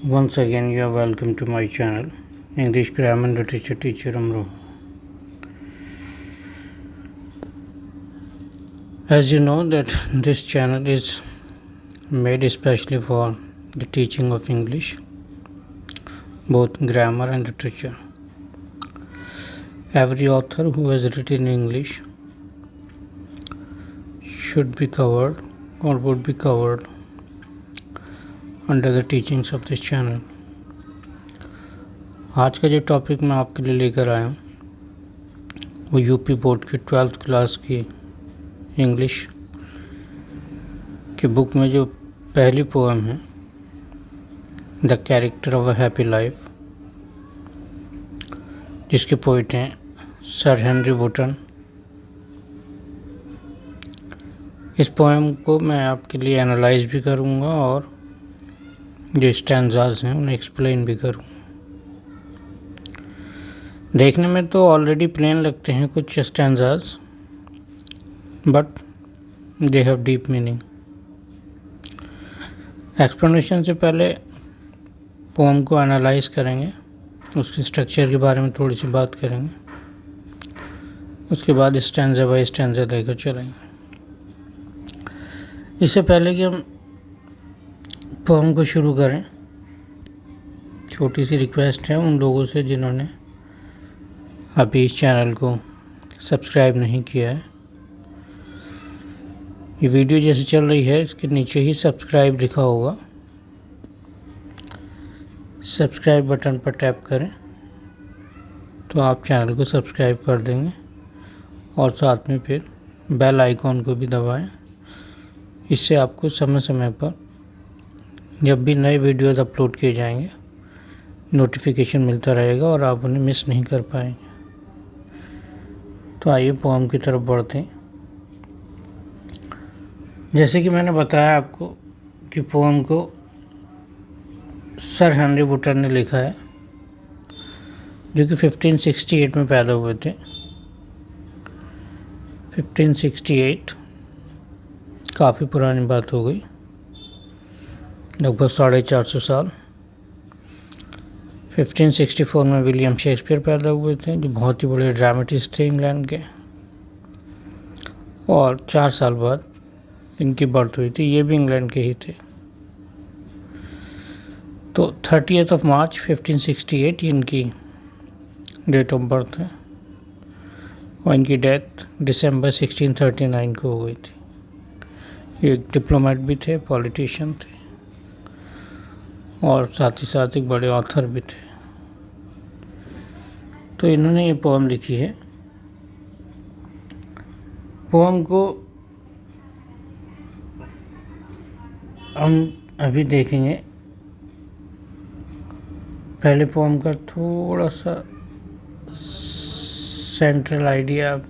Once again, you are welcome to my channel, English Grammar and Literature Teacher Amro. As you know that this channel is made especially for the teaching of English, both grammar and literature. Every author who has written English should be covered or would be covered under the teachings of this channel. आज का जो topic मैं आपके लिए लेकर आया हूँ वो यूपी बोर्ड की 12th क्लास की इंग्लिश की बुक में जो पहली पोएम है the character of a happy life, जिसके पोइट हैं सर हेनरी वुटन। इस पोएम को मैं आपके लिए एनालाइज भी करूँगा और जो स्टैंजाज हैं उन्हें एक्सप्लेन भी करूँगा। देखने में तो ऑलरेडी प्लेन लगते हैं कुछ stanzas, but they have deep meaning. Explanation से पहले पोएम को एनालाइज करेंगे, उसके स्ट्रक्चर के बारे में थोड़ी सी बात करेंगे, उसके बाद स्टैंजा बाय स्टैंजा लेकर चलेंगे। इससे पहले कि हम पोएम को शुरू करें, छोटी सी रिक्वेस्ट है उन लोगों से जिन्होंने अभी इस चैनल को सब्सक्राइब नहीं किया है। ये वीडियो जैसे चल रही है इसके नीचे ही सब्सक्राइब लिखा होगा, सब्सक्राइब बटन पर टैप करें तो आप चैनल को सब्सक्राइब कर देंगे और साथ में फिर बेल आइकॉन को भी दबाएं। इससे आपको समय समय पर जब भी नए वीडियोस अपलोड किए जाएंगे नोटिफिकेशन मिलता रहेगा और आप उन्हें मिस नहीं कर पाएंगे। तो आइए पोएम की तरफ बढ़ते हैं। जैसे कि मैंने बताया आपको कि पोएम को सर हेनरी वुटन ने लिखा है, जो कि 1568 में पैदा हुए थे। 1568 काफ़ी पुरानी बात हो गई, लगभग 450 साल। 1564 में विलियम शेक्सपियर पैदा हुए थे, जो बहुत ही बड़े ड्रामेटिस्ट थे इंग्लैंड के, और 4 साल बाद इनकी बर्थ हुई थी। ये भी इंग्लैंड के ही थे। तो 30 मार्च 1568 इनकी डेट ऑफ बर्थ है और इनकी डेथ दिसंबर 1639 को हो गई थी। ये एक डिप्लोमेट भी थे, पॉलिटिशियन थे और साथ ही साथ एक बड़े ऑथर भी थे। तो इन्होंने ये पोएम लिखी है। पोएम को हम अभी देखेंगे। पहले पोएम का थोड़ा सा सेंट्रल आइडिया आप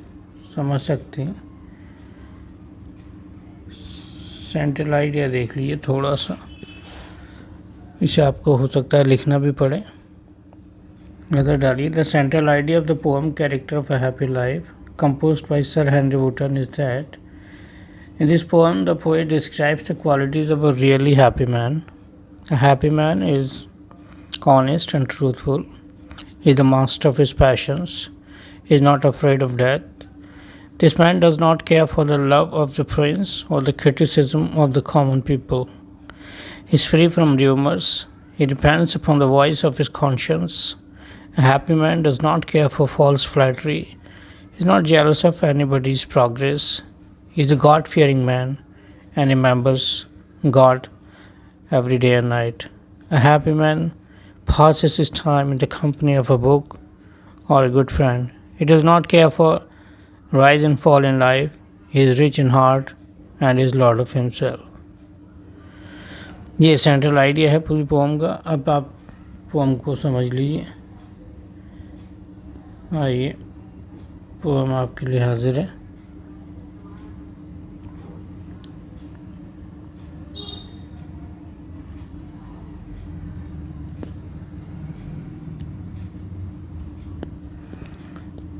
समझ सकते हैं। सेंट्रल आइडिया देख लीजिए थोड़ा सा, इसे आपको हो सकता है लिखना भी पड़े। नजर डालिए। The central idea of the poem character of a happy life composed by Sir Henry Wotton is that in this poem the poet describes the qualities of a really happy man. A happy man is honest and truthful, is the master of his passions, is not afraid of death. This man does not care for the love of the prince or the criticism of the common people. He is free from rumors. He depends upon the voice of his conscience. A happy man does not care for false flattery. He is not jealous of anybody's progress. He is a God-fearing man and remembers God every day and night. A happy man passes his time in the company of a book or a good friend. He does not care for rise and fall in life. He is rich in heart and is Lord of himself. ये central idea है पूरी poem का। अब आप poem को समझ लीजिए। आइए, पोएम आपके लिए हाजिर है।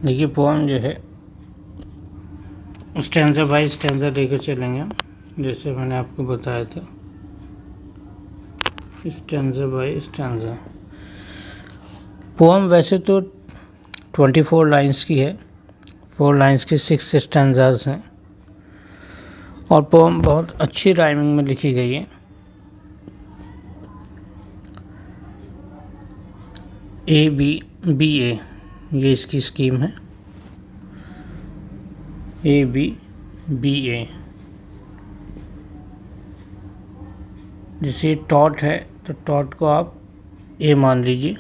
देखिए, पोएम जो है स्टैंजा बाय स्टैंजा लेकर चलेंगे, जैसे मैंने आपको बताया था। Stanza bye stanza. पोम वैसे तो 24 लाइंस की है, 4 लाइंस की 6 स्टैंजाज हैं और पोम बहुत अच्छी राइमिंग में लिखी गई है। ABBA ये इसकी स्कीम है, ABBA। जैसे टॉट है तो टॉट को आप ए मान लीजिए,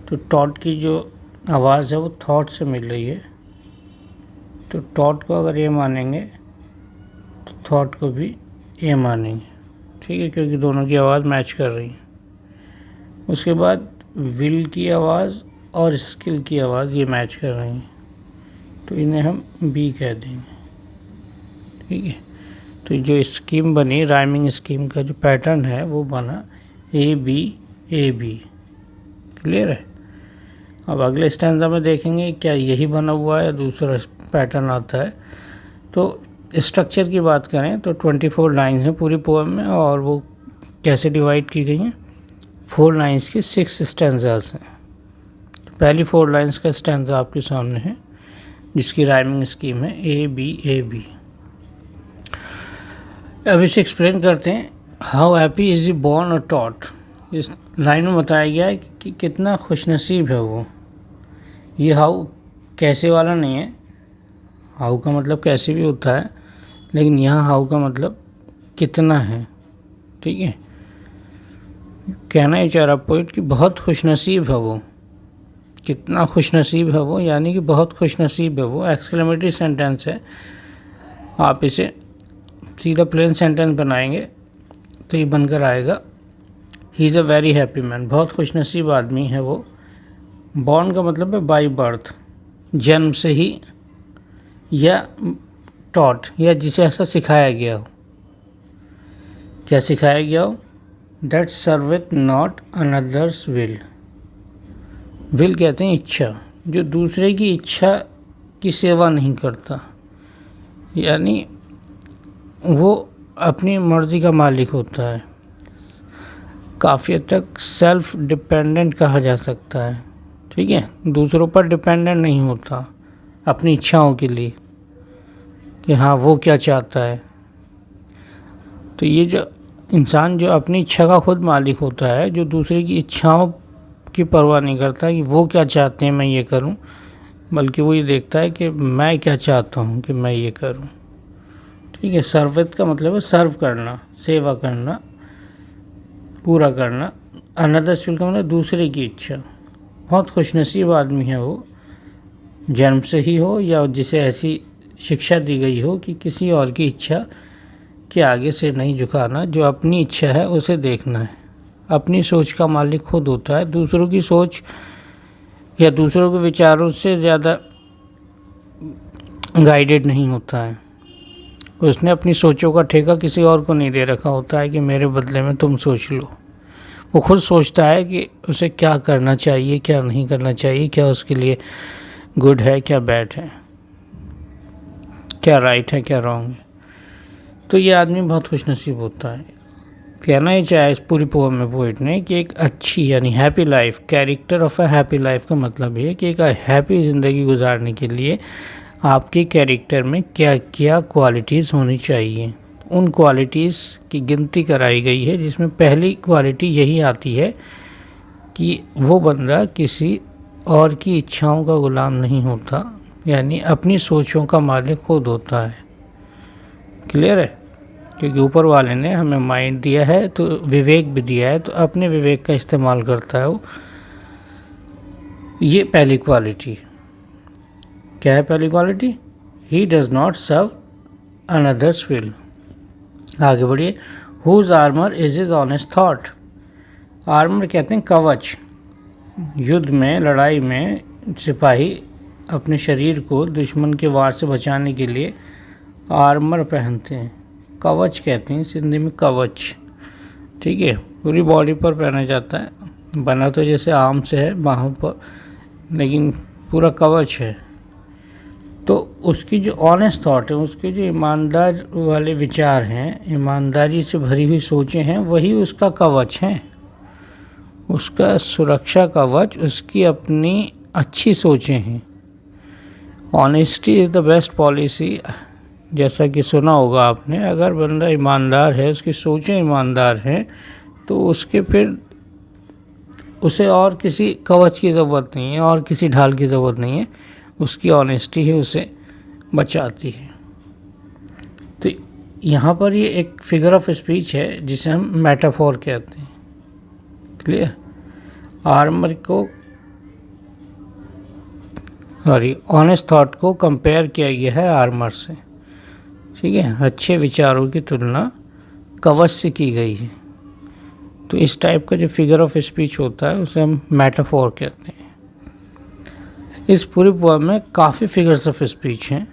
तो टॉट की जो आवाज़ है वो थॉट से मिल रही है, तो टॉट को अगर ए मानेंगे तो थॉट को भी ए मानेंगे, ठीक है, क्योंकि दोनों की आवाज़ मैच कर रही है। उसके बाद विल की आवाज़ और स्किल की आवाज़ ये मैच कर रही हैं, तो इन्हें हम बी कह देंगे, ठीक है। तो जो स्कीम बनी, राइमिंग स्कीम का जो पैटर्न है वो बना ABAB। क्लियर है। अब अगले स्टैंजा में देखेंगे क्या यही बना हुआ है या दूसरा पैटर्न आता है। तो स्ट्रक्चर की बात करें तो 24 लाइन्स हैं पूरी पोएम में, और वो कैसे डिवाइड की गई हैं, 4 लाइन्स की 6 स्टैंजास हैं। पहली 4 लाइन्स का स्टैंजा आपके सामने है जिसकी राइमिंग स्कीम है ABAB। अब इसे एक्सप्लेन करते हैं। How happy is he born और टॉट। इस लाइन में बताया गया है कि कितना खुशनसीब है वो। ये हाउ कैसे वाला नहीं है, हाउ का मतलब कैसे भी होता है, लेकिन यहाँ हाउ का मतलब कितना है, ठीक है। कहना ये चाह रहा पोइट कि बहुत खुशनसीब है वो, कितना खुशनसीब है वो, यानी कि बहुत खुशनसीब है वो। एक्सक्लेमेटरी सेंटेंस है, आप इसे सीधा प्लेन सेंटेंस बनाएंगे तो ये बनकर आएगा ही is a very happy man, बहुत खुशनसीब आदमी है वो। बॉर्न का मतलब है बाई बर्थ, जन्म से ही, या टॉट, या जिसे ऐसा सिखाया गया हो। क्या सिखाया गया हो, that serveth not another's will. Will कहते हैं इच्छा, जो दूसरे की इच्छा की सेवा नहीं करता, यानी वो अपनी मर्ज़ी का मालिक होता है। काफ़ी हद तक सेल्फ डिपेंडेंट कहा जा सकता है, ठीक है, दूसरों पर डिपेंडेंट नहीं होता अपनी इच्छाओं के लिए कि हाँ वो क्या चाहता है। तो ये जो इंसान जो अपनी इच्छा का खुद मालिक होता है, जो दूसरे की इच्छाओं की परवाह नहीं करता कि वो क्या चाहते हैं मैं ये करूं, बल्कि वो ये देखता है कि मैं क्या चाहता हूं कि मैं ये करूं, ठीक है। सर्वित का मतलब है सर्व करना, सेवा करना, पूरा करना। अनदर्स विल का मतलब दूसरे की इच्छा। बहुत खुशनसीब आदमी है वो, जन्म से ही हो या जिसे ऐसी शिक्षा दी गई हो कि किसी और की इच्छा के आगे से नहीं झुकाना, जो अपनी इच्छा है उसे देखना है। अपनी सोच का मालिक खुद होता है, दूसरों की सोच या दूसरों के विचारों से ज़्यादा गाइडेड नहीं होता है। उसने अपनी सोचों का ठेका किसी और को नहीं दे रखा होता है कि मेरे बदले में तुम सोच लो। वो खुद सोचता है कि उसे क्या करना चाहिए, क्या नहीं करना चाहिए, क्या उसके लिए गुड है, क्या बैड है, क्या राइट है, क्या रॉन्ग है। तो ये आदमी बहुत खुशनसीब होता है। कहना ही चाहे इस पूरी पोएम में पोइट ने कि एक अच्छी यानी happy life, character of a happy life का मतलब ये है कि एक हैप्पी ज़िंदगी गुजारने के लिए आपके कैरेक्टर में क्या क्या क्वालिटीज़ होनी चाहिए। उन क्वालिटीज़ की गिनती कराई गई है, जिसमें पहली क्वालिटी यही आती है कि वो बंदा किसी और की इच्छाओं का गुलाम नहीं होता, यानी अपनी सोचों का मालिक खुद होता है। क्लियर है, क्योंकि ऊपर वाले ने हमें माइंड दिया है तो विवेक भी दिया है, तो अपने विवेक का इस्तेमाल करता है वो। ये पहली क्वालिटी। क्या है पहली quality, he does not serve another's will. आगे बढ़िए। Whose armour is his honest thought. Armour कहते हैं कवच। युद्ध में, लड़ाई में सिपाही अपने शरीर को दुश्मन के वार से बचाने के लिए आर्मर पहनते हैं, कवच कहते हैं हिंदी में, कवच, ठीक है। पूरी बॉडी पर पहना जाता है, बना तो जैसे आर्म से है बाहों पर, लेकिन पूरा कवच है। तो उसकी जो ऑनेस्ट थॉट है, उसके जो ईमानदार वाले विचार हैं, ईमानदारी से भरी हुई सोचें हैं, वही उसका कवच है, उसका सुरक्षा कवच उसकी अपनी अच्छी सोचें हैं। Honesty is the best policy, जैसा कि सुना होगा आपने। अगर बंदा ईमानदार है, उसकी सोचें ईमानदार हैं, तो उसके फिर उसे और किसी कवच की ज़रूरत नहीं है, और किसी ढाल की ज़रूरत नहीं है, उसकी ऑनेस्टी ही उसे बचाती है। तो यहाँ पर ये एक फिगर ऑफ स्पीच है जिसे हम मेटाफोर कहते हैं। क्लियर? आर्मर को, सॉरी, ऑनेस्ट थॉट को कंपेयर किया गया है आर्मर से। ठीक है, अच्छे विचारों की तुलना कवच से की गई है। तो इस टाइप का जो फिगर ऑफ स्पीच होता है उसे हम मेटाफोर कहते हैं। इस पूरी पोएम में काफ़ी फिगर्स ऑफ स्पीच हैं।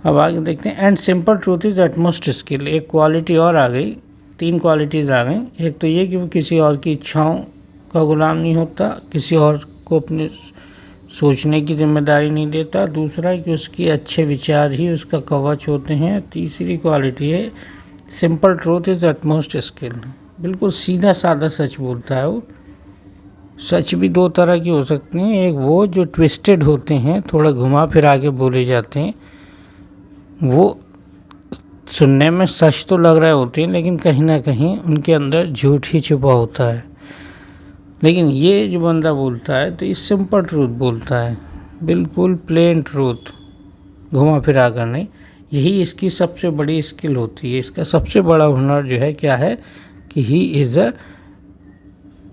अब आगे देखते हैं। And simple truth is utmost skill. एक क्वालिटी और आ गई, 3 क्वालिटीज़ आ गई। एक तो ये कि वो किसी और की इच्छाओं का गुलाम नहीं होता, किसी और को अपने सोचने की जिम्मेदारी नहीं देता। दूसरा कि उसके अच्छे विचार ही उसका कवच होते हैं। तीसरी क्वालिटी है simple truth is utmost skill. बिल्कुल सीधा साधा सच बोलता है वो। सच भी 2 तरह की हो सकती हैं। एक वो जो ट्विस्टेड होते हैं, थोड़ा घुमा फिरा के बोले जाते हैं, वो सुनने में सच तो लग रहे होते हैं, लेकिन कहीं ना कहीं उनके अंदर झूठ ही छुपा होता है। लेकिन ये जो बंदा बोलता है तो ये सिंपल ट्रूथ बोलता है, बिल्कुल प्लेन ट्रूथ, घुमा फिरा कर नहीं। यही इसकी सबसे बड़ी स्किल होती है। इसका सबसे बड़ा हुनर जो है क्या है कि ही is a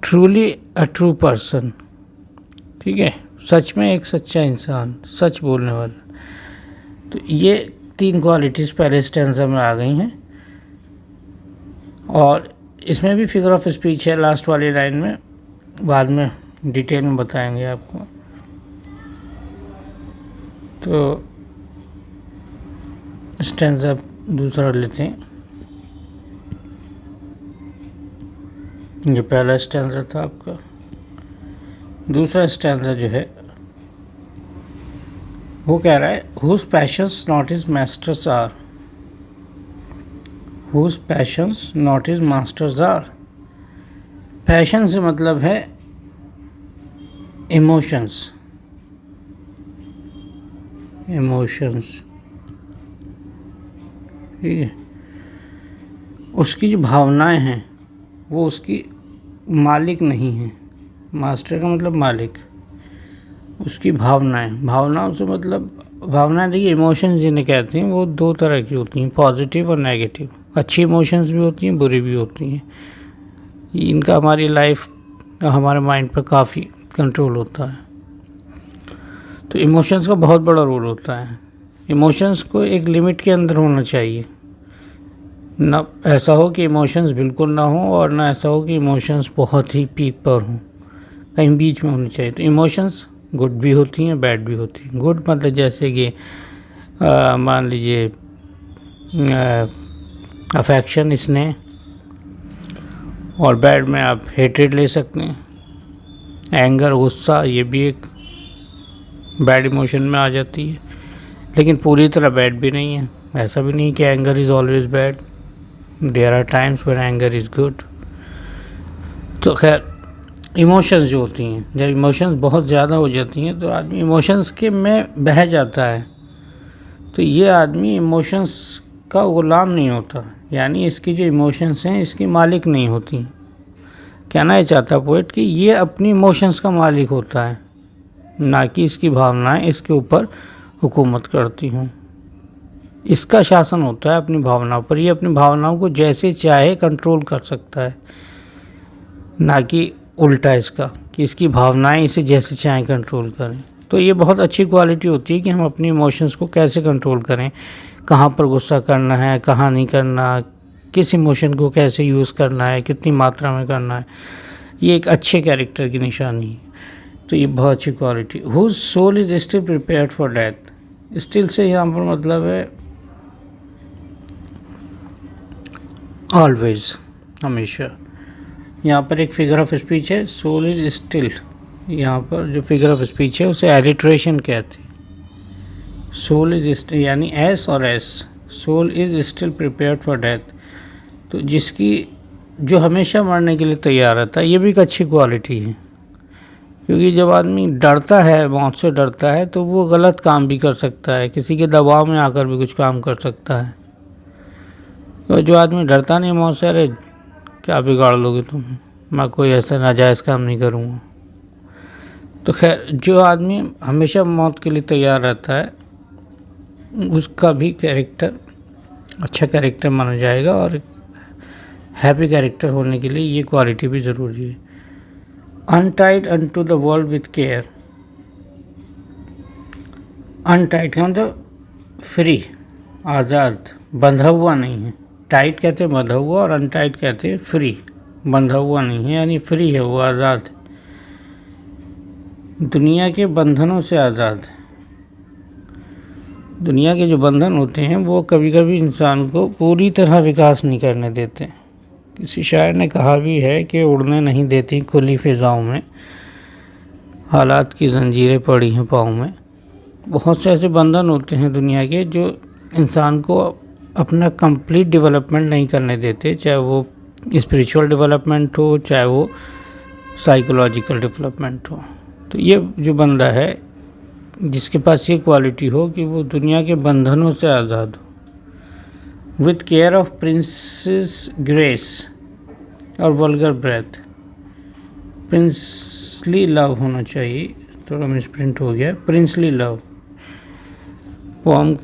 truly a true person. ठीक है, सच में एक सच्चा इंसान, सच बोलने वाला। तो ये 3 क्वालिटीज़ पहले स्टैंजा में आ गई हैं, और इसमें भी फिगर ऑफ स्पीच है लास्ट वाली लाइन में। बाद में डिटेल में बताएंगे आपको। तो स्टैंजा दूसरा लेते हैं। जो पहला स्टैंजा था आपका, दूसरा स्टैंजा जो है वो कह रहा है whose passions not his masters are. Whose passions not his masters are. Passion से मतलब है इमोशंस। इमोशंस, ठीक है, उसकी जो भावनाएं हैं वो उसकी मालिक नहीं है। मास्टर का मतलब मालिक, उसकी भावनाओं से मतलब, भावनाएं देखिए इमोशंस जिन्हें कहते हैं वो 2 तरह की होती हैं, पॉजिटिव और नेगेटिव। अच्छी इमोशंस भी होती हैं, बुरी भी होती हैं। इनका हमारी लाइफ, हमारे माइंड पर काफ़ी कंट्रोल होता है। तो इमोशंस का बहुत बड़ा रोल होता है। इमोशंस को एक लिमिट के अंदर होना चाहिए, ना ऐसा हो कि इमोशंस बिल्कुल ना हो, और ना ऐसा हो कि इमोशंस बहुत ही पीक पर हों, कहीं बीच में होनी चाहिए। तो इमोशंस गुड भी होती हैं, बैड भी होती हैं। गुड मतलब जैसे कि मान लीजिए अफेक्शन, स्नेह, और बैड में आप हेट्रेड ले सकते हैं, एंगर, गुस्सा, ये भी एक बैड इमोशन में आ जाती है। लेकिन पूरी तरह बैड भी नहीं है। ऐसा भी नहीं कि anger is always bad, there are times when anger is good. तो खैर, इमोशंस जो होती हैं, जब इमोशंस बहुत ज़्यादा हो जाती हैं तो आदमी इमोशंस के में बह जाता है। तो ये आदमी इमोशंस का गुलाम नहीं होता, यानी इसकी जो इमोशंस हैं इसकी मालिक नहीं होती। कहना ये चाहता पोएट कि ये अपनी इमोशंस का मालिक होता है, ना कि इसकी भावनाएं इसके ऊपर हुकूमत करती हूँ। इसका शासन होता है अपनी भावनाओं पर। ये अपनी भावनाओं को जैसे चाहे कंट्रोल कर सकता है, ना कि उल्टा इसका कि इसकी भावनाएं इसे जैसे चाहे कंट्रोल करें। तो ये बहुत अच्छी क्वालिटी होती है कि हम अपनी इमोशंस को कैसे कंट्रोल करें, कहाँ पर गुस्सा करना है, कहाँ नहीं करना, किस इमोशन को कैसे यूज़ करना है, कितनी मात्रा में करना है। ये एक अच्छे कैरेक्टर की निशानी है। तो ये बहुत अच्छी quality. Whose soul is still prepared for death. Still से यहाँ पर मतलब है ऑलवेज, हमेशा। यहाँ पर एक फिगर ऑफ स्पीच है, सोल इज स्टिल। यहाँ पर जो फिगर ऑफ स्पीच है उसे एलिट्रेशन कहते हैं। सोल इज यानी एस और S, soul is still prepared for death. तो जिसकी जो हमेशा मरने के लिए तैयार रहता है, ये भी एक अच्छी क्वालिटी है। क्योंकि जब आदमी डरता है, मौत से डरता है, तो वो गलत काम भी कर सकता है, किसी के दबाव में आकर भी कुछ काम कर सकता है। तो जो आदमी डरता नहीं मौत से, अरे क्या बिगाड़ लोगे तुम, मैं कोई ऐसा नाजायज़ काम नहीं करूँगा। तो खैर, जो आदमी हमेशा मौत के लिए तैयार रहता है, उसका भी कैरेक्टर अच्छा कैरेक्टर माना जाएगा। और हैप्पी कैरेक्टर होने के लिए ये क्वालिटी भी ज़रूरी है। Untied unto the world with care. Untied का मतलब फ्री, आज़ाद, बंधा हुआ नहीं है। टाइट कहते हैं बंधा हुआ, और अनटाइड कहते हैं फ्री, बंधा हुआ नहीं है, यानी फ्री है, वो आज़ाद, दुनिया के बंधनों से आज़ाद। दुनिया के जो बंधन होते हैं वो कभी कभी इंसान को पूरी तरह विकास नहीं करने देते। किसी शायर ने कहा भी है कि उड़ने नहीं देती खुली फिजाओं में, हालात की जंजीरें पड़ी हैं पाँव में। बहुत से ऐसे बंधन होते हैं दुनिया के जो इंसान को अपना कंप्लीट डेवलपमेंट नहीं करने देते, चाहे वो स्पिरिचुअल डेवलपमेंट हो, चाहे वो साइकोलॉजिकल डेवलपमेंट हो। तो ये जो बंदा है जिसके पास ये क्वालिटी हो कि वो दुनिया के बंधनों से आज़ाद हो। With care of princess grace और वल्गर ब्रेथ। प्रिंसली लव होना चाहिए, थोड़ा मिसप्रिंट हो गया, प्रिंसली लव। पोम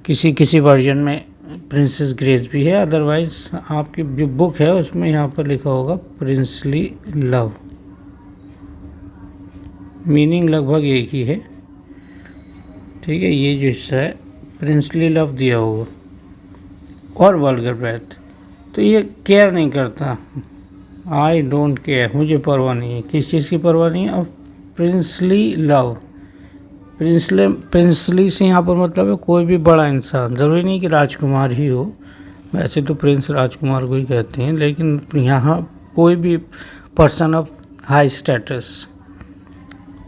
किसी वर्जन में प्रिंसेस ग्रेस भी है, अदरवाइज आपकी जो बुक है उसमें यहाँ पर लिखा होगा प्रिंसली लव। मीनिंग लगभग एक ही है, ठीक है। ये जो हिस्सा है प्रिंसली लव दिया होगा। और वल्गर ब्रेथ, तो ये केयर नहीं करता, आई डोंट केयर, मुझे परवाह नहीं है, किस चीज़ की परवाह नहीं है। और प्रिंसली लव, प्रिंसली से यहाँ पर मतलब है कोई भी बड़ा इंसान, ज़रूरी नहीं कि राजकुमार ही हो, वैसे तो प्रिंस राजकुमार को ही कहते हैं, लेकिन यहाँ कोई भी पर्सन ऑफ हाई स्टेटस,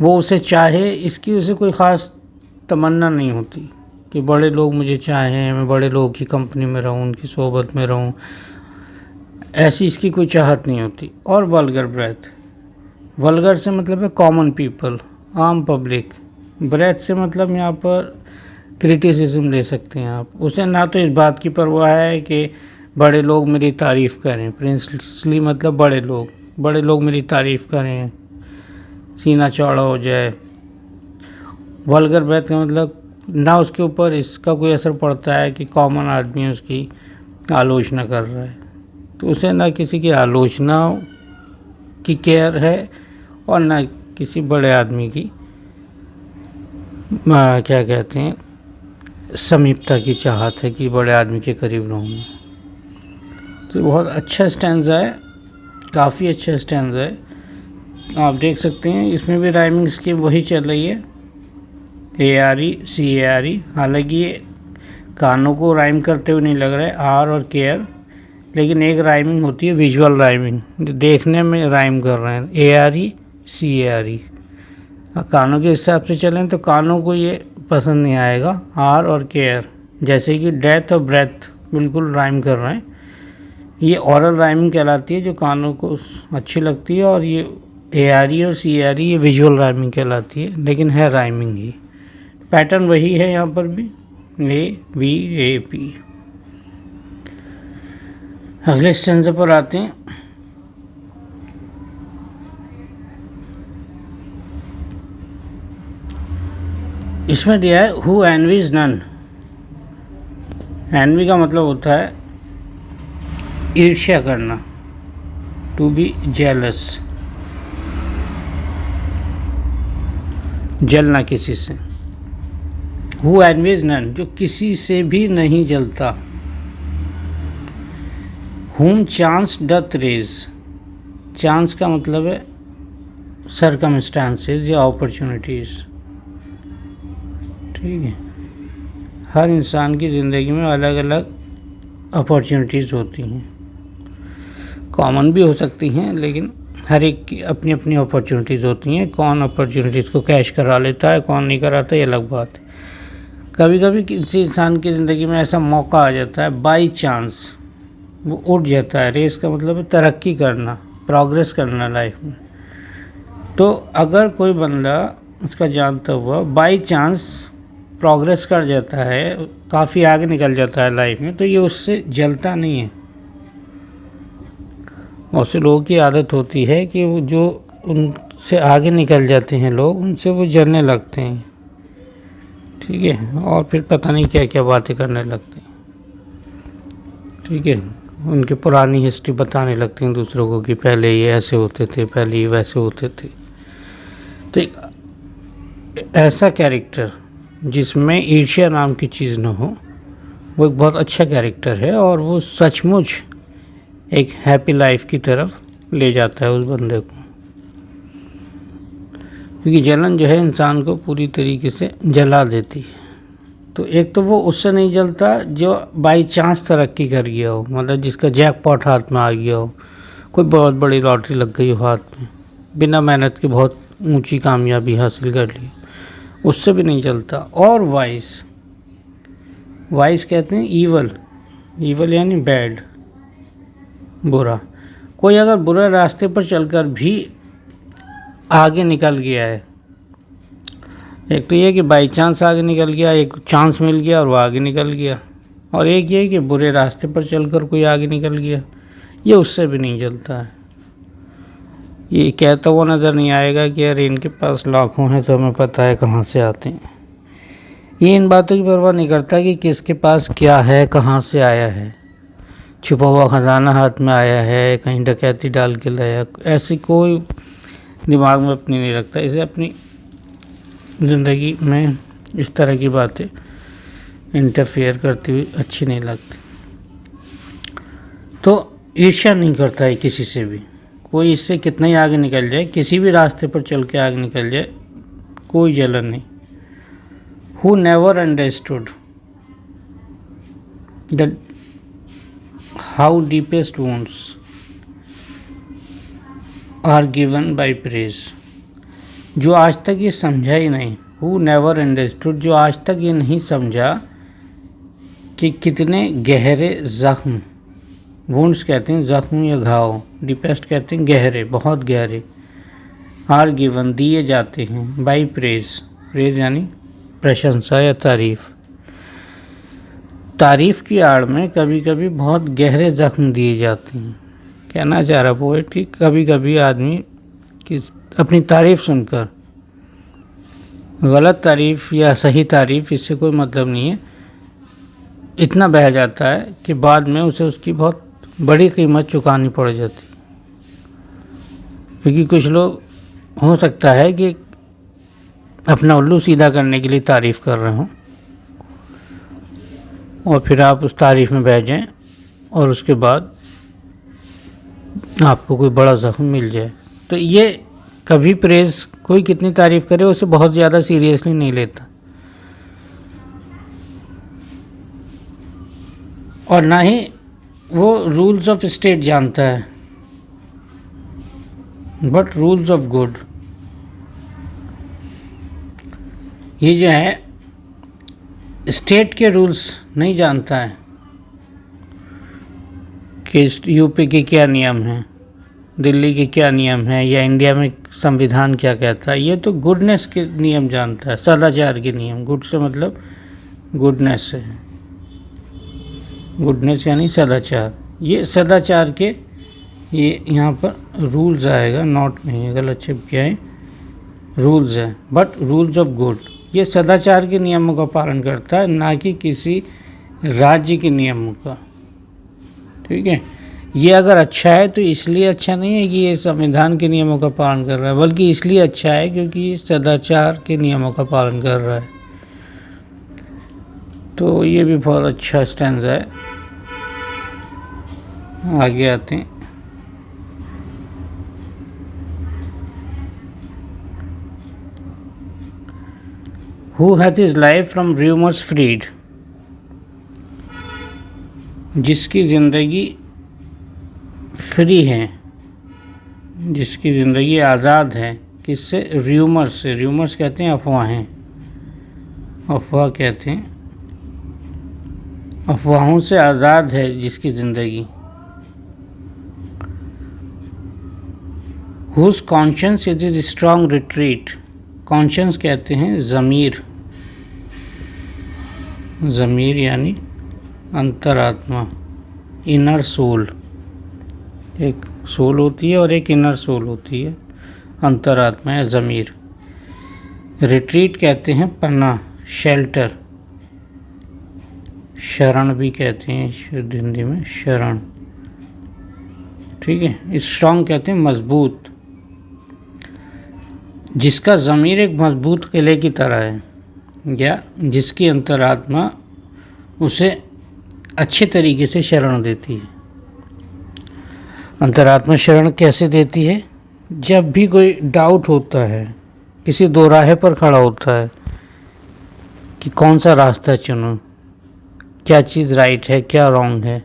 वो उसे चाहे, इसकी उसे कोई ख़ास तमन्ना नहीं होती कि बड़े लोग मुझे चाहें, मैं बड़े लोगों की कंपनी में रहूं, उनकी सोबत में रहूं, ऐसी इसकी कोई चाहत नहीं होती। और वल्गर ब्रेथ, वल्गर से मतलब है कॉमन पीपल, आम पब्लिक। ब्रेथ से मतलब यहाँ पर क्रिटिसिज्म ले सकते हैं आप। उसे ना तो इस बात की परवाह है कि बड़े लोग मेरी तारीफ़ करें, प्रिंसली मतलब बड़े लोग मेरी तारीफ़ करें, सीना चौड़ा हो जाए। वल्गर ब्रेथ का मतलब ना उसके ऊपर इसका कोई असर पड़ता है कि कॉमन आदमी उसकी आलोचना कर रहा है, तो उसे ना किसी की आलोचना की केयर है और ना किसी बड़े आदमी की क्या कहते हैं समीपता की चाहत है कि बड़े आदमी के करीब रहूँ। तो बहुत अच्छा स्टैंज़ा है, काफ़ी अच्छा स्टैंज़ा है। आप देख सकते हैं इसमें भी राइमिंग स्कीम वही चल रही है, ARE, हालांकि ये कानों को राइम करते हुए नहीं लग रहा है, आर और केयर, लेकिन एक राइमिंग होती है विजुअल राइमिंग, जो देखने में राइम कर रहे हैं, ARE। कानों के हिसाब से चलें तो कानों को ये पसंद नहीं आएगा, आर और केयर, जैसे कि डेथ और ब्रेथ बिल्कुल राइम कर रहे हैं। ये ऑरल राइमिंग कहलाती है जो कानों को अच्छी लगती है, और ये ARE और CRE ये विजुअल राइमिंग कहलाती है, लेकिन है राइमिंग ही। पैटर्न वही है यहाँ पर भी, AVAP। अगले स्टैंज़ा पर आते हैं। इसमें दिया है हु एनवीज नन। एनवी का मतलब होता है ईर्ष्या करना, टू बी जेलस, जलना किसी से। हु एनवीज नन, जो किसी से भी नहीं जलता। हुम चांस डथ रेज, चांस का मतलब है सरकमस्टांसेस या अपॉर्चुनिटीज़, ठीक है। हर इंसान की ज़िंदगी में अलग अलग अपॉर्चुनिटीज़ होती हैं, कॉमन भी हो सकती हैं, लेकिन हर एक की अपनी अपनी अपॉर्चुनिटीज़ होती हैं। कौन अपॉर्चुनिटीज़ को कैश करा लेता है, कौन नहीं कराता, ये अलग बात है। कभी कभी किसी इंसान की ज़िंदगी में ऐसा मौका आ जाता है, बाई चांस वो उठ जाता है। रेस का मतलब है तरक्की करना, प्रोग्रेस करना लाइफ में। तो अगर कोई बंदा उसका जानता हुआ बाई चांस प्रोग्रेस कर जाता है, काफ़ी आगे निकल जाता है लाइफ में, तो ये उससे जलता नहीं है। बहुत से लोगों की आदत होती है कि वो जो उनसे आगे निकल जाते हैं लोग, उनसे वो जलने लगते हैं, ठीक है, और फिर पता नहीं क्या क्या बातें करने लगते हैं, ठीक है। उनकी पुरानी हिस्ट्री बताने लगते हैं दूसरों को कि पहले ये ऐसे होते थे, पहले ये वैसे होते थे। तो एक ऐसा कैरेक्टर जिसमें ईर्ष्या नाम की चीज़ न हो, वो एक बहुत अच्छा कैरेक्टर है, और वो सचमुच एक हैप्पी लाइफ की तरफ ले जाता है उस बंदे को। क्योंकि जलन जो है इंसान को पूरी तरीके से जला देती है। तो एक तो वो उससे नहीं जलता जो बाई चांस तरक्की कर गया हो, मतलब जिसका जैकपॉट हाथ में आ गया हो, कोई बहुत बड़ी लॉटरी लग गई हो हाथ में, बिना मेहनत के बहुत ऊंची कामयाबी हासिल कर ली, उससे भी नहीं चलता। और वाइस, वाइस कहते हैं ईवल, ईवल यानी बैड, बुरा। कोई अगर बुरे रास्ते पर चलकर भी आगे निकल गया है, एक तो ये कि बाई चांस आगे निकल गया, एक चांस मिल गया और वो आगे निकल गया, और एक ये कि बुरे रास्ते पर चलकर कोई आगे निकल गया, ये उससे भी नहीं चलता है। ये कहता हुआ नज़र नहीं आएगा कि यार इनके पास लाखों हैं तो हमें पता है कहाँ से आते हैं। ये इन बातों की परवाह नहीं करता कि किसके पास क्या है, कहाँ से आया है, छुपा हुआ खजाना हाथ में आया है, कहीं डकैती डाल के लाया, ऐसी कोई दिमाग में अपनी नहीं रखता। इसे अपनी ज़िंदगी में इस तरह की बातें इंटरफेयर करती हुई अच्छी नहीं लगती। तो ईर्ष्या नहीं करता है किसी से भी, कोई इससे कितना ही आगे निकल जाए, किसी भी रास्ते पर चल के आगे निकल जाए, कोई जलन नहीं। Who never understood that how deepest wounds are given by praise, जो आज तक ये समझा ही नहीं, Who never understood, जो आज तक ये नहीं समझा कि कितने गहरे ज़ख्म, वुंड्स कहते हैं ज़ख्म या घाव, डीपेस्ट कहते हैं गहरे, बहुत गहरे, आर गिवन दिए जाते हैं, बाई प्रेज, प्रेज यानी प्रशंसा या तारीफ़। तारीफ़ की आड़ में कभी कभी बहुत गहरे ज़ख्म दिए जाते हैं। कहना चाह रहा पोएट कि कभी कभी आदमी की अपनी तारीफ़ सुनकर, गलत तारीफ़ या सही तारीफ़, इससे कोई मतलब नहीं है, इतना बह जाता है कि बाद में उसे उसकी बहुत बड़ी कीमत चुकानी पड़ जाती। क्योंकि कुछ लोग हो सकता है कि अपना उल्लू सीधा करने के लिए तारीफ़ कर रहे हों, और फिर आप उस तारीफ़ में बह जाएं और उसके बाद आपको कोई बड़ा ज़ख्म मिल जाए। तो ये कभी प्रेज़, कोई कितनी तारीफ़ करे उसे बहुत ज़्यादा सीरियसली नहीं लेता, और ना ही वो रूल्स ऑफ स्टेट जानता है, बट रूल्स ऑफ गुड। ये जो है स्टेट के रूल्स नहीं जानता है कि यूपी के क्या नियम हैं, दिल्ली के क्या नियम हैं, या इंडिया में संविधान क्या कहता है। ये तो गुडनेस के नियम जानता है, सदाचार के नियम। गुड से मतलब गुडनेस है, गुडनेस यानी सदाचार। ये सदाचार के, ये यहाँ पर रूल्स आएगा, नॉट नहीं है, गलत छिप गया है, रूल्स है, बट रूल्स ऑफ गुड। ये सदाचार के नियमों का पालन करता है, ना कि किसी राज्य के नियमों का, ठीक है। ये अगर अच्छा है तो इसलिए अच्छा नहीं है कि ये संविधान के नियमों का पालन कर रहा है, बल्कि इसलिए अच्छा है क्योंकि ये सदाचार के नियमों का पालन कर रहा है। तो ये भी बहुत अच्छा स्टैंज़ा है। आगे आते हैं। Who hath his life from rumors freed, जिसकी ज़िंदगी फ्री है, जिसकी ज़िंदगी आज़ाद है, किससे? र्यूमर्स से। र्यूमर्स कहते हैं अफवाहें, अफवाह कहते हैं, अफवाहों से आज़ाद है जिसकी ज़िंदगी। Whose conscience is is strong retreat. Conscience कहते हैं ज़मीर, ज़मीर यानी अंतरात्मा, इनर सोल। एक सोल होती है और एक इनर सोल होती है, अंतरात्मा या ज़मीर। रिट्रीट कहते हैं पनाह, शेल्टर, शरण भी कहते हैं शुद्ध हिंदी में, शरण। ठीक है। स्ट्रॉन्ग कहते हैं मजबूत, जिसका ज़मीर एक मजबूत किले की तरह है या जिसकी अंतरात्मा उसे अच्छे तरीके से शरण देती है। अंतरात्मा शरण कैसे देती है? जब भी कोई डाउट होता है, किसी दोराहे पर खड़ा होता है कि कौन सा रास्ता चुनूं, क्या चीज़ राइट है, क्या रॉन्ग है,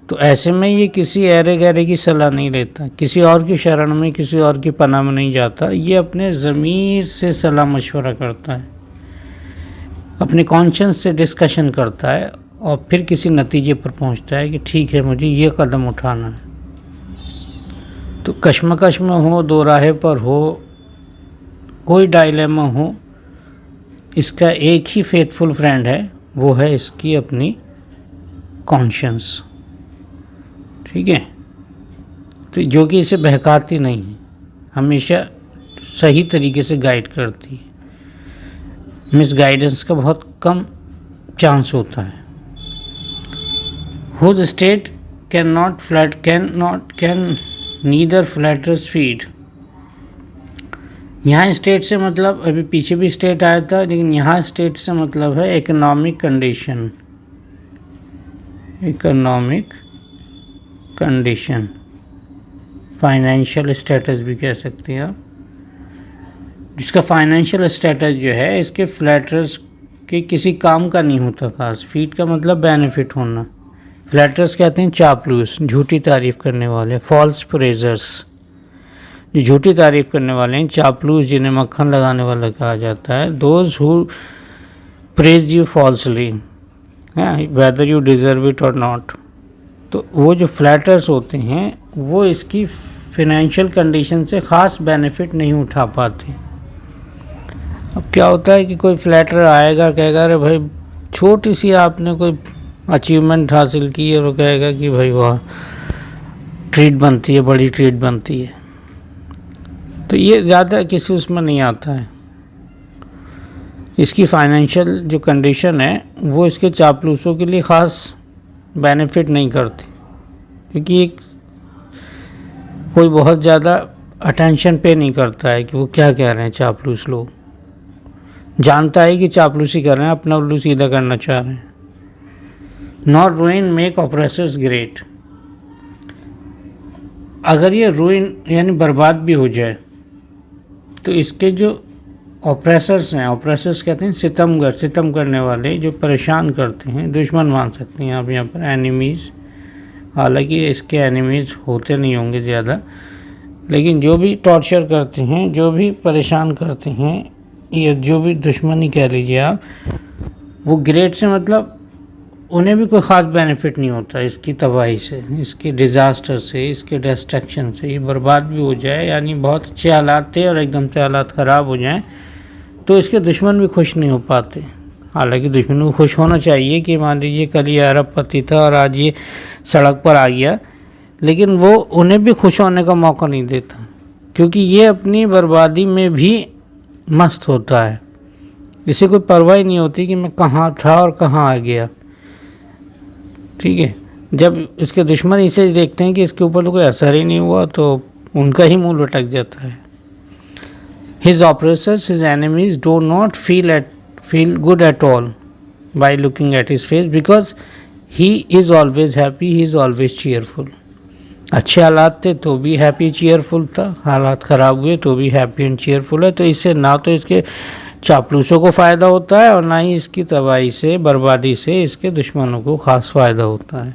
तो ऐसे में ये किसी ऐरे गैरे की सलाह नहीं लेता, किसी और की शरण में, किसी और की पनाह में नहीं जाता। ये अपने ज़मीर से सलाह मशवरा करता है, अपने कॉन्शियंस से डिस्कशन करता है और फिर किसी नतीजे पर पहुंचता है कि ठीक है, मुझे ये कदम उठाना है। तो कश्मकश में हो, दोराहे पर हो, कोई डायलेमा हो, इसका एक ही फेथफुल फ्रेंड है, वो है इसकी अपनी कॉन्शियंस। ठीक है। तो जो कि इसे बहकाती नहीं है, हमेशा सही तरीके से गाइड करती है, मिस गाइडेंस का बहुत कम चांस होता है। Whose state can neither flatters feed. यहाँ स्टेट से मतलब, अभी पीछे भी स्टेट आया था, लेकिन यहाँ स्टेट से मतलब है economic condition, economic condition, financial status भी कह सकते हैं आप। जिसका फाइनेंशियल स्टेटस जो है, इसके फ्लैटर्स के किसी काम का नहीं होता खास। फीड का मतलब बेनिफिट होना। फ्लैटर्स कहते हैं चापलूस, झूठी तारीफ़ करने वाले, फॉल्स प्रेजर्स, जो झूठी तारीफ़ करने वाले हैं, चापलूस जिन्हें मक्खन लगाने वाला कहा जाता है। Those who praise you falsely, whether you deserve it और नॉट। तो वो जो फ्लैटर्स होते हैं वो इसकी फिनेंशियल कंडीशन से ख़ास बेनिफिट नहीं उठा पाते। अब क्या होता है कि कोई फ्लैटर आएगा, कहेगा अरे भाई छोटी सी आपने कोई अचीवमेंट हासिल की है, और कहेगा कि भाई वाह ट्रीट बनती है, बड़ी ट्रीट बनती है। तो ये ज़्यादा किसी उसमें नहीं आता है। इसकी फाइनेंशियल जो कंडीशन है वो इसके चापलूसों के लिए ख़ास बेनिफिट नहीं करती, क्योंकि एक कोई बहुत ज़्यादा अटेंशन पे नहीं करता है कि वो क्या कह रहे हैं। चापलूस लोग जानता है कि चापलूसी कर रहे हैं, अपना उल्लू सीधा करना चाह रहे हैं। Not रूइन make oppressors great. अगर ये रूइन यानी बर्बाद भी हो जाए तो इसके जो ऑपरेसर्स हैं, ऑपरेसर्स कहते हैं सितमगर, सितम करने वाले, जो परेशान करते हैं, दुश्मन मान सकते हैं आप यहाँ पर, एनिमीज़। हालांकि इसके एनिमीज़ होते नहीं होंगे ज़्यादा, लेकिन जो भी टॉर्चर करते हैं, जो भी परेशान करते हैं, ये जो भी दुश्मनी कह लीजिए आप, वो ग्रेट से मतलब उन्हें भी कोई ख़ास बेनिफिट नहीं होता इसकी तबाही से, इसके डिज़ास्टर से, इसके डिस्ट्रक्शन से। ये बर्बाद भी हो जाए, यानी बहुत अच्छे हालात थे और एकदम से हालात ख़राब हो जाएं, तो इसके दुश्मन भी खुश नहीं हो पाते। हालांकि दुश्मन को खुश होना चाहिए कि मान लीजिए कल ये अरबपति था और आज ये सड़क पर आ गया, लेकिन वो उन्हें भी खुश होने का मौका नहीं देता, क्योंकि ये अपनी बर्बादी में भी मस्त होता है। इसे कोई परवाह ही नहीं होती कि मैं कहाँ था और कहाँ आ गया। ठीक है। जब इसके दुश्मन इसे देखते हैं कि इसके ऊपर तो कोई असर ही नहीं हुआ, तो उनका ही मुंह लटक जाता है। His oppressors, his enemies do not feel good at all by looking at his face, because he is always happy, he is always cheerful. अच्छे हालात थे तो भी हैप्पी चीयरफुल था, हालात ख़राब हुए तो भी हैप्पी एंड चीयरफुल है। तो इससे ना तो इसके चापलूसों को फ़ायदा होता है और ना ही इसकी तबाही से, बर्बादी से इसके दुश्मनों को ख़ास फ़ायदा होता है।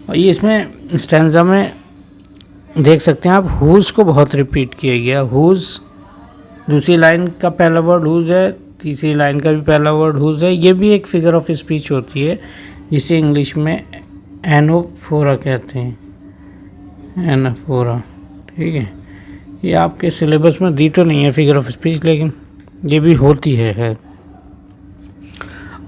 और ये इसमें स्टैंजा में देख सकते हैं आप, हुज़ को बहुत रिपीट किया गया। हुज़, दूसरी लाइन का पहला वर्ड हुज़ है, तीसरी लाइन का भी पहला वर्ड हुज है। ये भी एक फिगर ऑफ स्पीच होती है जिसे इंग्लिश में एनाफोरा कहते हैं, एनाफोरा। ठीक है, ये आपके सिलेबस में दी तो नहीं है फिगर ऑफ स्पीच, लेकिन ये भी होती है।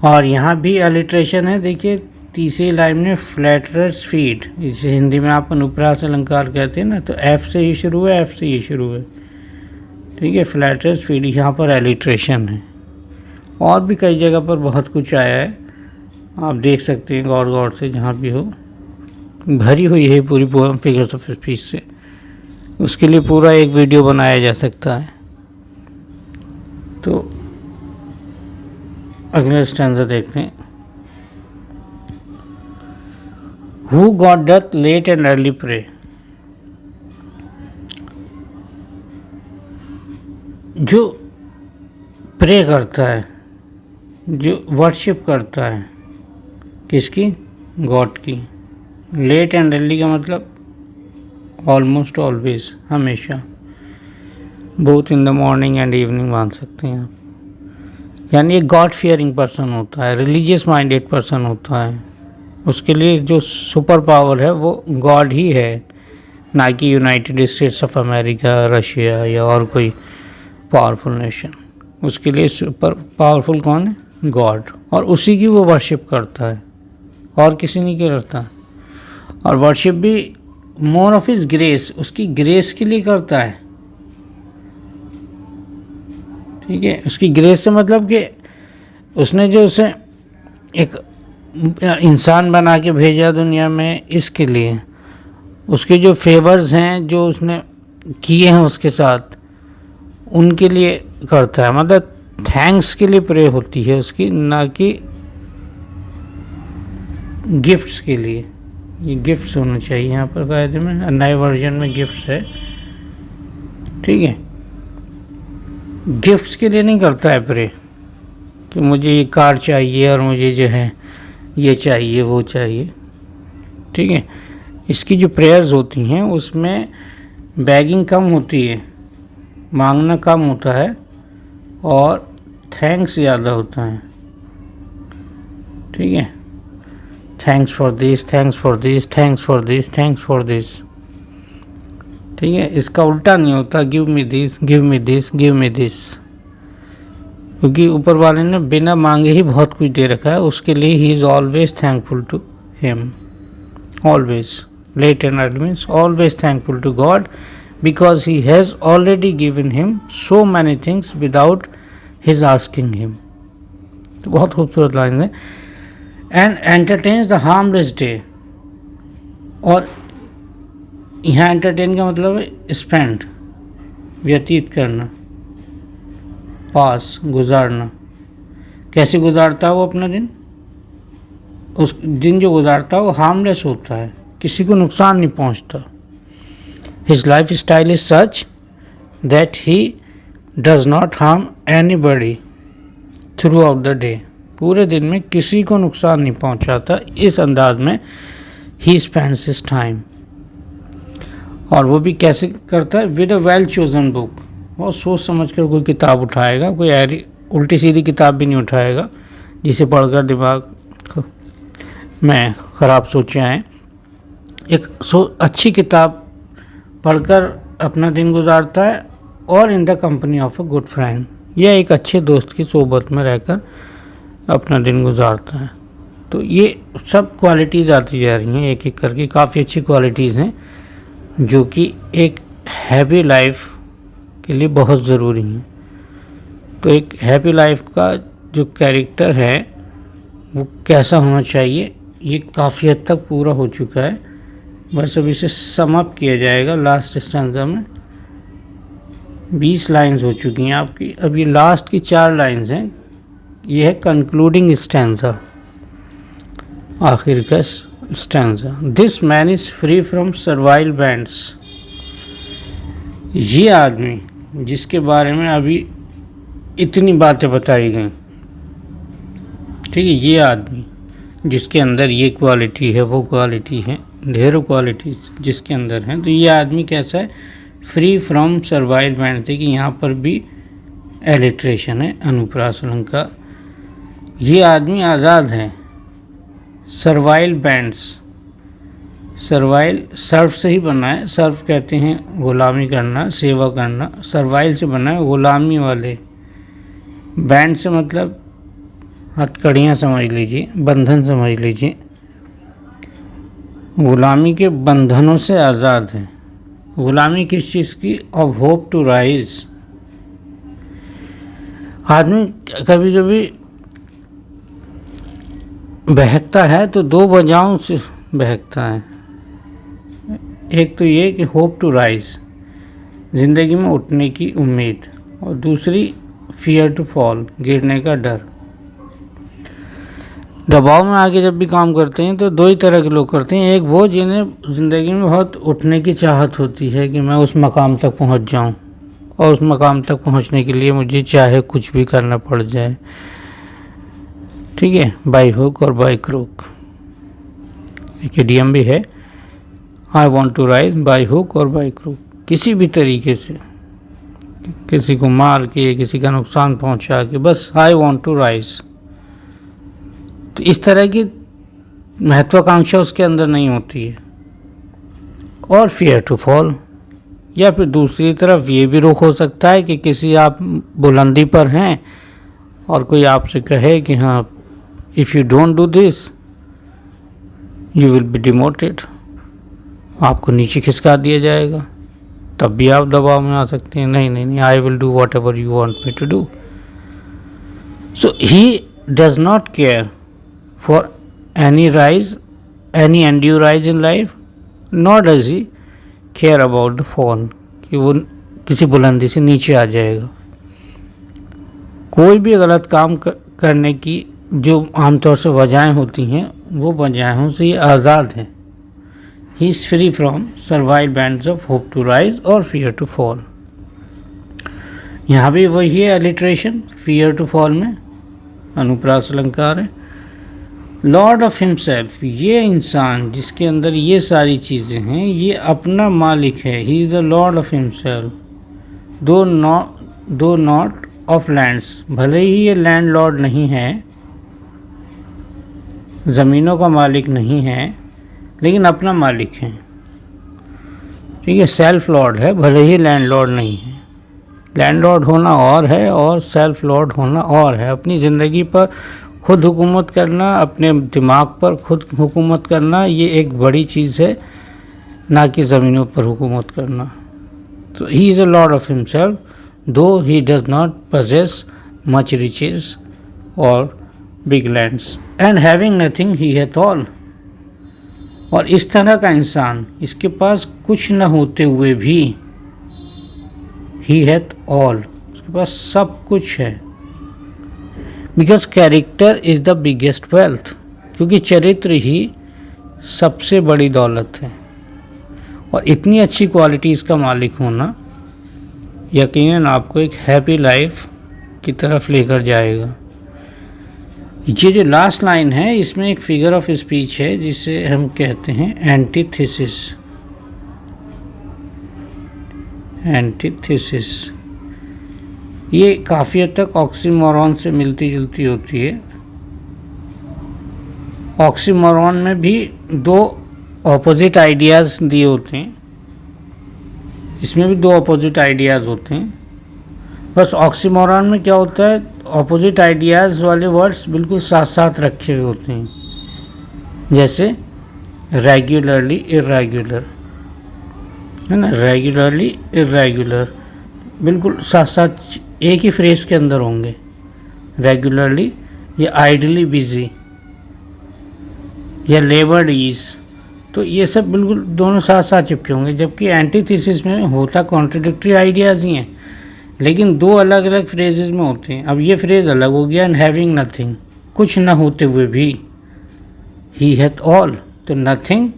और यहाँ भी अलिट्रेशन है। देखिए तीसरी लाइन में फ्लैटरर्स फीट, इसे हिंदी में आप अनुप्रास अलंकार कहते हैं ना, तो एफ से ही शुरू है, एफ से ही शुरू है। ठीक है, फ्लैटरर्स फीट, यहाँ पर एलिट्रेशन है। और भी कई जगह पर बहुत कुछ आया है, आप देख सकते हैं गौर गौर से, जहाँ भी हो भरी हुई है पूरी पोएम फिगर्स ऑफ स्पीच से। उसके लिए पूरा एक वीडियो बनाया जा सकता है। तो अगला स्टैंजा देखते हैं। Who God doth late and early pray, जो प्रे करता है, जो वर्शिप करता है, किसकी? गॉड की। लेट एंड अर्ली का मतलब ऑलमोस्ट ऑलवेज, हमेशा। Both in the morning and evening मान सकते हैं आप। यानी एक गॉड फियरिंग पर्सन होता है, रिलीजियस माइंडेड पर्सन होता है। उसके लिए जो सुपर पावर है वो गॉड ही है, ना कि United states of America, Russia या और कोई पावरफुल नेशन। उसके लिए सुपर पावरफुल कौन है? गॉड। और उसी की वो वर्शिप करता है, और किसी नहीं करता। और वर्शिप भी मोर ऑफ हिज ग्रेस, उसकी ग्रेस के लिए करता है। ठीक है, उसकी ग्रेस से मतलब कि उसने जो उसे एक इंसान बना के भेजा दुनिया में, इसके लिए उसके जो फेवर्स हैं जो उसने किए हैं उसके साथ, उनके लिए करता है। मतलब थैंक्स के लिए प्रे होती है उसकी, ना कि गिफ्ट्स के लिए। ये गिफ्ट्स होना चाहिए यहाँ पर कायदे में, नए वर्जन में गिफ्ट्स है। ठीक है, गिफ्ट्स के लिए नहीं करता है प्रे कि मुझे ये कार चाहिए और मुझे जो है ये चाहिए वो चाहिए। ठीक है, इसकी जो प्रेयर्स होती हैं उसमें बैगिंग कम होती है, मांगना कम होता है, और थैंक्स ज़्यादा होता है। ठीक है, thanks for this, thanks for this, thanks for this, thanks for this. ठीक है, इसका उल्टा नहीं होता give me this, give me this, give me this, क्योंकि ऊपर वाले ने बिना मांगे ही बहुत कुछ दे रखा है। उसके लिए he is always thankful to him, always. Late and early means always thankful to God, because he has already given him so many things without his asking him. तो बहुत खूबसूरत लाइन है। And entertains the harmless day, और यहाँ entertain का मतलब है spend, व्यतीत करना, पास, गुजारना। कैसे गुजारता है वो अपना दिन? उस दिन जो गुजारता है वो हार्मलेस होता है, किसी को नुकसान नहीं पहुंचता। His life style is such that he does not harm anybody through out the day. पूरे दिन में किसी को नुकसान नहीं पहुंचाता। इस अंदाज में ही स्पेंड्स हिज टाइम। और वो भी कैसे करता है? With a well chosen book. बहुत सोच समझ कर कोई किताब उठाएगा, कोई ऐसी उल्टी सीधी किताब भी नहीं उठाएगा जिसे पढ़कर दिमाग में ख़राब सोचें आएँ। एक अच्छी किताब पढ़कर अपना दिन गुजारता है, और in the company of a good friend, या एक अच्छे दोस्त की सोबत में रहकर अपना दिन गुजारता है। तो ये सब क्वालिटीज़ आती जा रही हैं एक एक करके, काफ़ी अच्छी क्वालिटीज़ हैं जो कि एक हैप्पी लाइफ के लिए बहुत ज़रूरी हैं। तो एक हैप्पी लाइफ का जो कैरेक्टर है वो कैसा होना चाहिए, ये काफ़ी हद तक पूरा हो चुका है। बस अब इसे सम अप किया जाएगा लास्ट स्टैंजा में। 20 लाइंस हो चुकी हैं आपकी, अब ये लास्ट की 4 लाइंस हैं। ये है कंक्लूडिंग स्टैंजा, आखिर का stanza. This man is free from servile bands. ये आदमी जिसके बारे में अभी इतनी बातें बताई गई, ठीक है, ये आदमी जिसके अंदर ये क्वालिटी है, वो क्वालिटी है, ढेरों क्वालिटी जिसके अंदर हैं, तो ये आदमी कैसा है? Free from servile band. देखिए यहाँ पर भी एलिट्रेशन है, अनुप्रास अलंकार। ये आदमी आज़ाद है। सर्वाइल बैंड्स, सर्वाइल सर्व से ही बना है, सर्व कहते हैं गुलामी करना, सेवा करना, सर्वाइल से बना है गुलामी वाले। बैंड से मतलब हथकड़ियाँ समझ लीजिए, बंधन समझ लीजिए, गुलामी के बंधनों से आज़ाद है। गुलामी किस चीज़ की? Of hope to rise. आदमी कभी कभी बहकता है तो दो वजहों से बहकता है। एक तो ये कि होप टू राइज, ज़िंदगी में उठने की उम्मीद, और दूसरी फियर टू फॉल, गिरने का डर। दबाव में आके जब भी काम करते हैं तो दो ही तरह के लोग करते हैं। एक वो जिन्हें ज़िंदगी में बहुत उठने की चाहत होती है कि मैं उस मकाम तक पहुंच जाऊं, और उस मकाम तक पहुंचने के लिए मुझे चाहे कुछ भी करना पड़ जाए, ठीक है, बाई हुक और बाई क्रूक। एक इडियम भी है, I want to rise by hook और बाई क्रूक। किसी भी तरीके से, किसी को मार के, किसी का नुकसान पहुंचा के, बस आई वॉन्ट टू राइज। तो इस तरह की महत्वाकांक्षा उसके अंदर नहीं होती है। और फियर टू फॉल, या फिर दूसरी तरफ ये भी रुख हो सकता है कि किसी आप बुलंदी पर हैं और कोई आपसे कहे कि हाँ, if you don't do this you will be demoted, आपको नीचे खिसका दिया जाएगा। तब भी आप दबाव में आ सकते हैं, नहीं नहीं नहीं, I will do whatever you want me to do. So he does not care for any rise, any undue rise in life, not does he care about the fall, कि वो किसी बुलंदी से नीचे आ जाएगा। कोई भी गलत काम करने की जो आमतौर से वजहें होती हैं, वो वजहों से ये आज़ाद है। He is free from servile bands of hope to rise और फियर टू फॉल। यहाँ भी वही है एलिट्रेशन, फियर टू फॉल में अनुप्रास अलंकार है। लॉर्ड ऑफ हिमसेल्फ, ये इंसान जिसके अंदर ये सारी चीज़ें हैं, ये अपना मालिक है। He is the Lord of himself, दो नॉट ऑफ लैंड्स, भले ही ये लैंड लॉर्ड नहीं है, ज़मीनों का मालिक नहीं है, लेकिन अपना मालिक है, ठीक है, सेल्फ लॉर्ड है, भले ही लैंड लॉर्ड नहीं है। लैंड लॉर्ड होना और है और सेल्फ लॉर्ड होना और है। अपनी ज़िंदगी पर खुद हुकूमत करना, अपने दिमाग पर खुद हुकूमत करना, ये एक बड़ी चीज़ है, ना कि ज़मीनों पर हुकूमत करना। तो he is a lord of himself, though he does not possess much riches or big lands, and having nothing he hath all। और इस तरह का इंसान, इसके पास कुछ न होते हुए भी he hath all, उसके पास सब कुछ है। Because character is the biggest wealth, क्योंकि चरित्र ही सबसे बड़ी दौलत है। और इतनी अच्छी क्वालिटीज़ का मालिक होना यकीनन आपको एक हैप्पी लाइफ की तरफ लेकर जाएगा। ये जो लास्ट लाइन है, इसमें एक फिगर ऑफ स्पीच है जिसे हम कहते हैं एंटीथेसिस। एंटीथेसिस ये काफ़ी हद तक ऑक्सीमोरॉन से मिलती जुलती होती है। ऑक्सीमोरॉन में भी दो ऑपोजिट आइडियाज़ दिए होते हैं, इसमें भी दो ऑपोजिट आइडियाज़ होते हैं। बस ऑक्सीमोरॉन में क्या होता है, ऑपोजिट आइडियाज़ वाले वर्ड्स बिल्कुल साथ साथ रखे हुए होते हैं, जैसे रेगुलरली इर्रेगुलर, है ना, रेगुलरली इर्रेगुलर बिल्कुल साथ साथ एक ही फ्रेज के अंदर होंगे। रेगुलरली या आइडली बिजी या लेबर्ड ईज, तो ये सब बिल्कुल दोनों साथ साथ चिपके होंगे। जबकि एंटीथेसिस में होता कॉन्ट्रडिक्टरी आइडियाज़ ही हैं, लेकिन दो अलग अलग फ्रेजेस में होते हैं। अब ये फ्रेज अलग हो गया, एंड हैविंग नथिंग, कुछ ना होते हुए भी, ही हैथ ऑल, तो नथिंग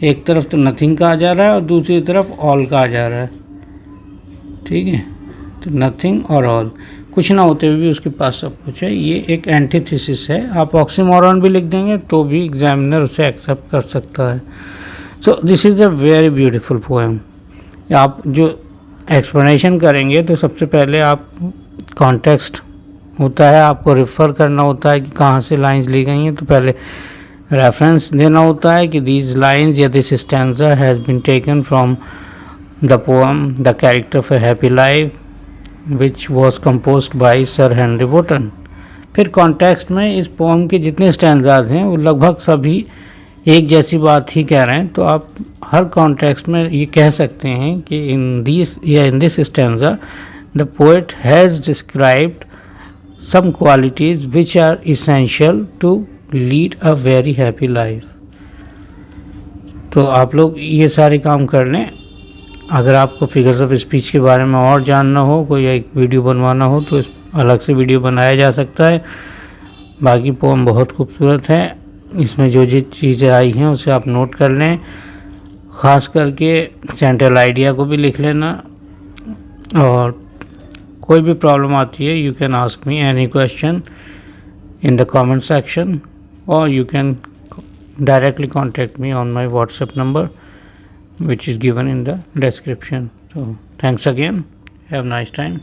एक तरफ तो नथिंग कहा जा रहा है और दूसरी तरफ ऑल कहा जा रहा है, ठीक है। तो नथिंग और ऑल, कुछ ना होते हुए भी उसके पास सब कुछ है। ये एक एंटीथेसिस है। आप ऑक्सीमोरॉन भी लिख देंगे तो भी एग्जामिनर उसे एक्सेप्ट कर सकता है। So this is a very beautiful poem. आप जो एक्सप्लेनेशन करेंगे तो सबसे पहले आप कॉन्टेक्स्ट होता है, आपको रेफ़र करना होता है कि कहाँ से लाइंस ली गई हैं, तो पहले रेफरेंस देना होता है कि दीज लाइंस या this stanza has been taken from the poem the character of a happy life which was composed by sir Henry Wotton. फिर कॉन्टेक्स्ट में इस पोएम के जितने स्टैंजाज हैं वो लगभग सभी एक जैसी बात ही कह रहे हैं, तो आप हर कॉन्टेक्स्ट में ये कह सकते हैं कि in this stanza the poet has described some qualities which are essential to lead a very happy life। तो आप लोग ये सारे काम कर लें। अगर आपको फिगर्स ऑफ स्पीच के बारे में और जानना हो, कोई एक वीडियो बनवाना हो, तो इस अलग से वीडियो बनाया जा सकता है। बाकी पोएम बहुत खूबसूरत है, इसमें जो जो चीज़ें आई हैं उसे आप नोट कर लें, ख़ास करके सेंट्रल आइडिया को भी लिख लेना। और कोई भी प्रॉब्लम आती है, you can ask me any question in the comment section, और you can directly contact me on my WhatsApp number which is given in the description. So thanks again, have a nice time.